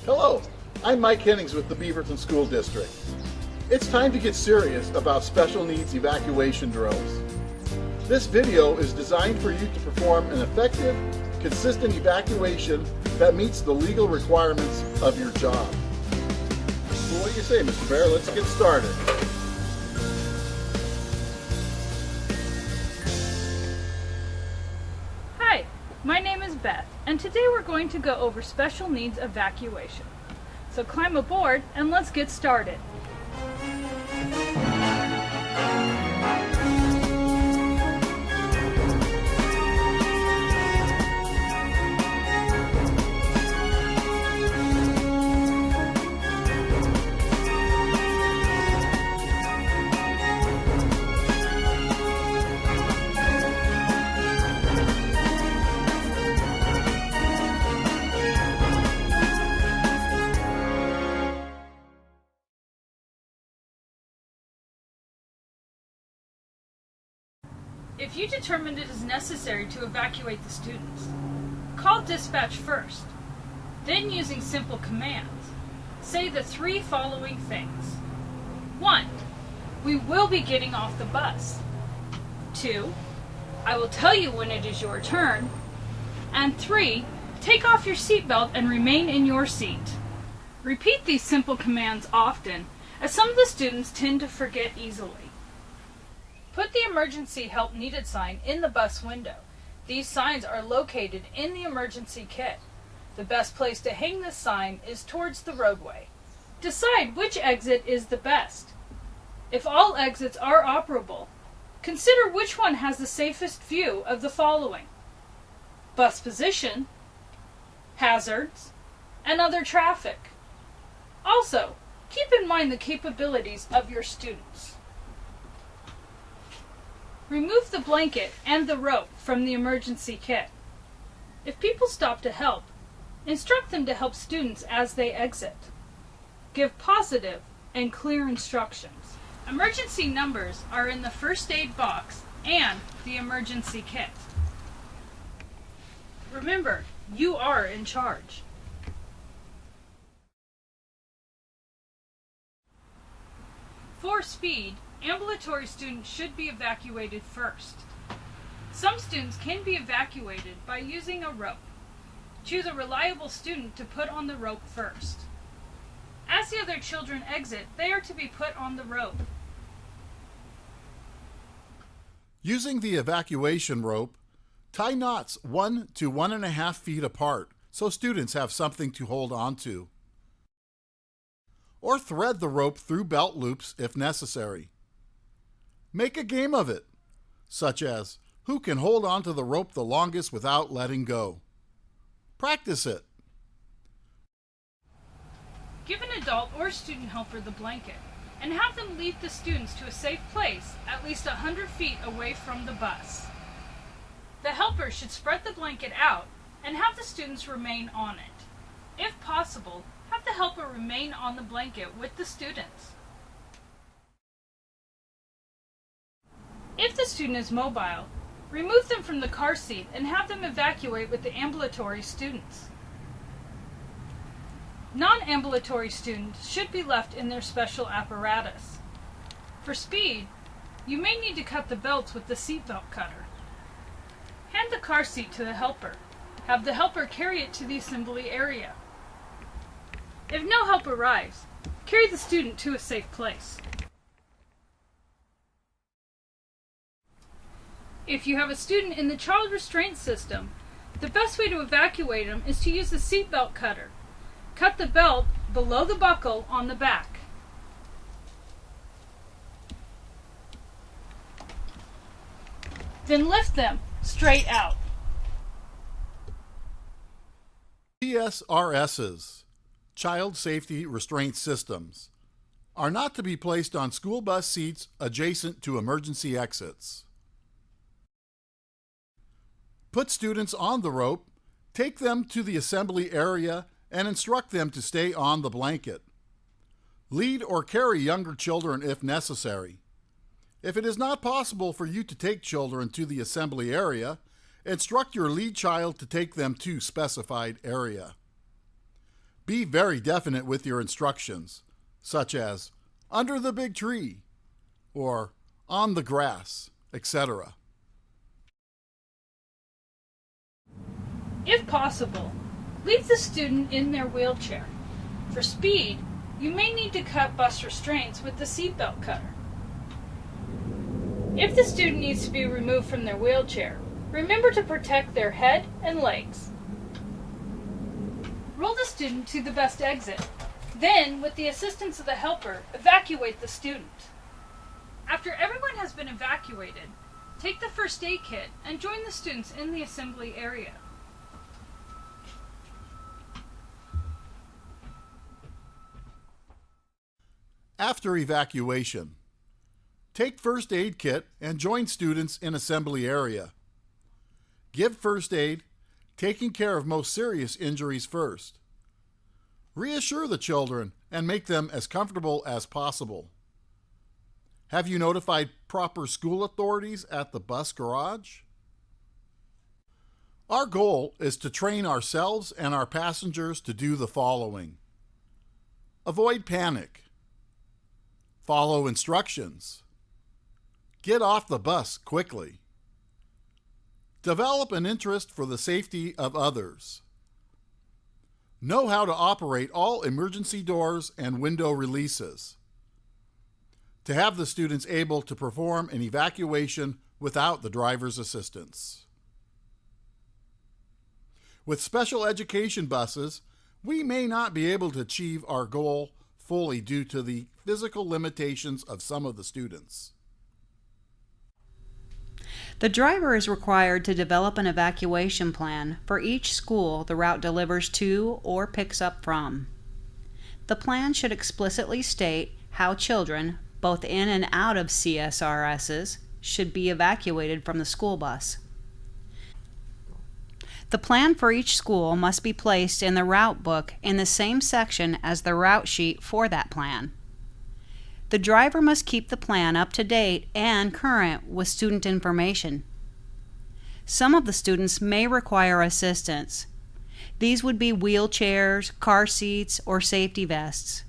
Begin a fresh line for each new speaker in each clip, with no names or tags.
Hello, I'm Mike Hennings with the Beaverton School District. It's time to get serious about special needs evacuation drills. This video is designed for you to perform an effective, consistent evacuation that meets the legal requirements of your job. Well, what do you say, Mr. Bear? Let's get started.
Hi, my name is Beth, and today we're going to go over special needs evacuation. So climb aboard and let's get started. If you determine it is necessary to evacuate the students, call dispatch first. Then, using simple commands, say the three following things. 1. We will be getting off the bus. 2. I will tell you when it is your turn. And 3. Take off your seatbelt and remain in your seat. Repeat these simple commands often, as some of the students tend to forget easily. Put the emergency help needed sign in the bus window. These signs are located in the emergency kit. The best place to hang this sign is towards the roadway. Decide which exit is the best. If all exits are operable, consider which one has the safest view of the following: bus position, hazards, and other traffic. Also, keep in mind the capabilities of your students. Remove the blanket and the rope from the emergency kit. If people stop to help, instruct them to help students as they exit. Give positive and clear instructions. Emergency numbers are in the first aid box and the emergency kit. Remember, you are in charge. For speed, ambulatory students should be evacuated first. Some students can be evacuated by using a rope. Choose a reliable student to put on the rope first. As the other children exit, they are to be put on the rope.
Using the evacuation rope, tie knots 1 to 1.5 feet apart so students have something to hold on to. Or thread the rope through belt loops if necessary. Make a game of it, such as who can hold on to the rope the longest without letting go. Practice it.
Give an adult or student helper the blanket and have them lead the students to a safe place at least 100 feet away from the bus. The helper should spread the blanket out and have the students remain on it. If possible, have the helper remain on the blanket with the students. If the student is mobile, remove them from the car seat and have them evacuate with the ambulatory students. Non-ambulatory students should be left in their special apparatus. For speed, you may need to cut the belts with the seatbelt cutter. Hand the car seat to the helper. Have the helper carry it to the assembly area. If no help arrives, carry the student to a safe place. If you have a student in the child restraint system, the best way to evacuate them is to use the seatbelt cutter. Cut the belt below the buckle on the back. Then lift them straight out.
CSRSs, Child Safety Restraint Systems, are not to be placed on school bus seats adjacent to emergency exits. Put students on the rope, take them to the assembly area, and instruct them to stay on the blanket. Lead or carry younger children if necessary. If it is not possible for you to take children to the assembly area, instruct your lead child to take them to specified area. Be very definite with your instructions, such as under the big tree or on the grass, etc.
If possible, leave the student in their wheelchair. For speed, you may need to cut bus restraints with the seatbelt cutter. If the student needs to be removed from their wheelchair, remember to protect their head and legs. Roll the student to the best exit. Then, with the assistance of the helper, evacuate the student. After everyone has been evacuated, take the first aid kit and join the students in the assembly area.
After evacuation, take first aid kit and join students in assembly area. Give first aid, taking care of most serious injuries first. Reassure the children and make them as comfortable as possible. Have you notified proper school authorities at the bus garage? Our goal is to train ourselves and our passengers to do the following. Avoid panic. Follow instructions. Get off the bus quickly. Develop an interest for the safety of others. Know how to operate all emergency doors and window releases. To have the students able to perform an evacuation without the driver's assistance. With special education buses, we may not be able to achieve our goal fully due to the physical limitations of some of the students.
The driver is required to develop an evacuation plan for each school the route delivers to or picks up from. The plan should explicitly state how children, both in and out of CSRSs, should be evacuated from the school bus. The plan for each school must be placed in the route book in the same section as the route sheet for that plan. The driver must keep the plan up to date and current with student information. Some of the students may require assistance. These would be wheelchairs, car seats, or safety vests.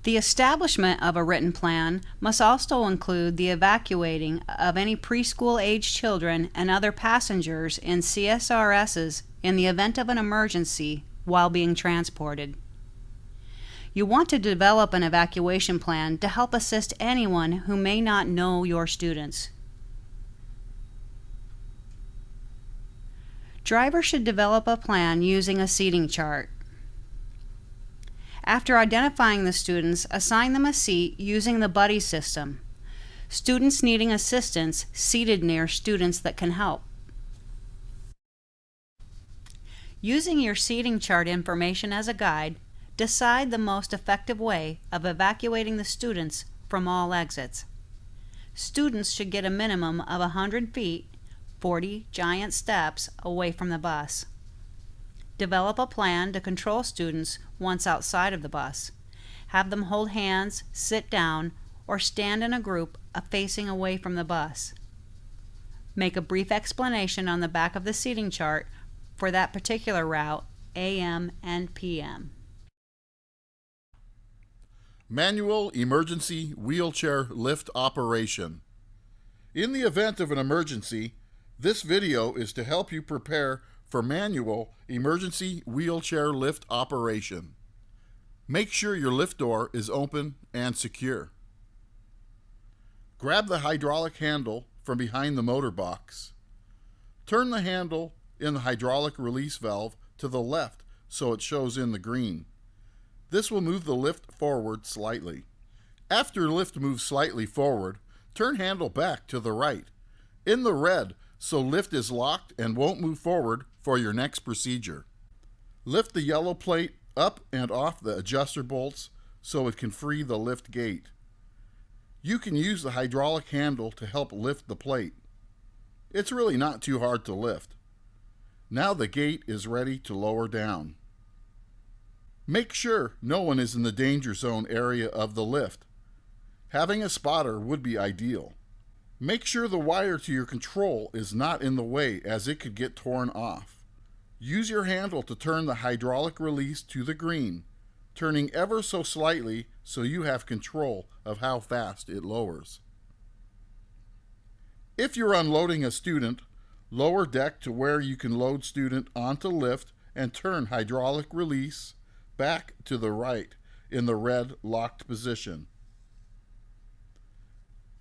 The establishment of a written plan must also include the evacuating of any preschool-aged children and other passengers in CSRSs in the event of an emergency while being transported. You want to develop an evacuation plan to help assist anyone who may not know your students. Drivers should develop a plan using a seating chart. After identifying the students, assign them a seat using the buddy system. Students needing assistance seated near students that can help. Using your seating chart information as a guide, decide the most effective way of evacuating the students from all exits. Students should get a minimum of 100 feet, 40 giant steps away from the bus. Develop a plan to control students once outside of the bus. Have them hold hands, sit down, or stand in a group facing away from the bus. Make a brief explanation on the back of the seating chart for that particular route, AM and PM.
Manual emergency wheelchair lift operation. In the event of an emergency, this video is to help you prepare for manual emergency wheelchair lift operation. Make sure your lift door is open and secure. Grab the hydraulic handle from behind the motor box. Turn the handle in the hydraulic release valve to the left so it shows in the green. This will move the lift forward slightly. After lift moves slightly forward, turn handle back to the right, in the red, so lift is locked and won't move forward for your next procedure. Lift the yellow plate up and off the adjuster bolts so it can free the lift gate. You can use the hydraulic handle to help lift the plate. It's really not too hard to lift. Now the gate is ready to lower down. Make sure no one is in the danger zone area of the lift. Having a spotter would be ideal. Make sure the wire to your control is not in the way as it could get torn off. Use your handle to turn the hydraulic release to the green, turning ever so slightly so you have control of how fast it lowers. If you're unloading a student, lower deck to where you can load student onto lift and turn hydraulic release back to the right in the red locked position.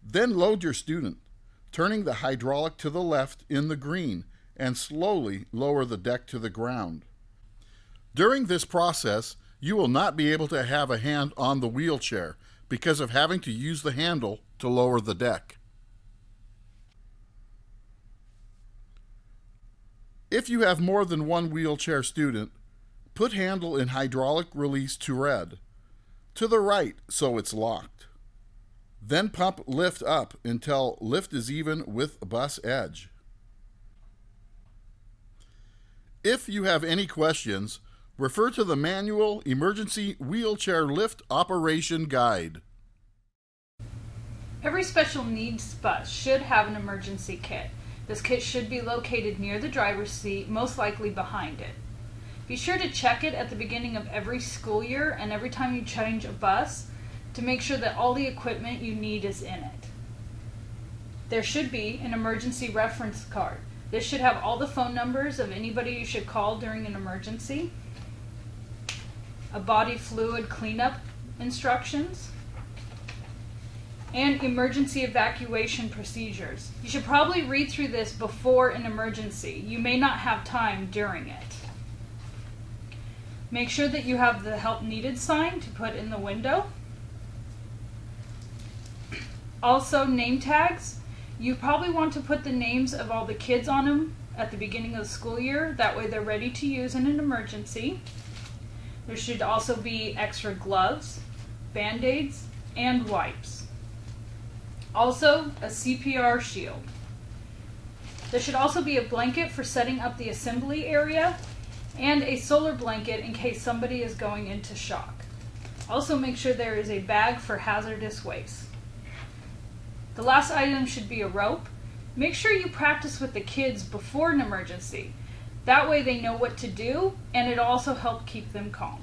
Then load your student, turning the hydraulic to the left in the green, and slowly lower the deck to the ground. During this process, you will not be able to have a hand on the wheelchair because of having to use the handle to lower the deck. If you have more than one wheelchair student, put handle in hydraulic release to red, to the right so it's locked. Then pump lift up until lift is even with bus edge. If you have any questions, refer to the Manual Emergency Wheelchair Lift Operation Guide.
Every special needs bus should have an emergency kit. This kit should be located near the driver's seat, most likely behind it. Be sure to check it at the beginning of every school year and every time you change a bus to make sure that all the equipment you need is in it. There should be an emergency reference card. This should have all the phone numbers of anybody you should call during an emergency, a body fluid cleanup instructions, and emergency evacuation procedures. You should probably read through this before an emergency. You may not have time during it. Make sure that you have the help needed sign to put in the window. Also, name tags. You probably want to put the names of all the kids on them at the beginning of the school year. That way they're ready to use in an emergency. There should also be extra gloves, Band-Aids, and wipes. Also, a CPR shield. There should also be a blanket for setting up the assembly area and a solar blanket in case somebody is going into shock. Also, make sure there is a bag for hazardous waste. The last item should be a rope. Make sure you practice with the kids before an emergency. That way they know what to do, and it also helps keep them calm.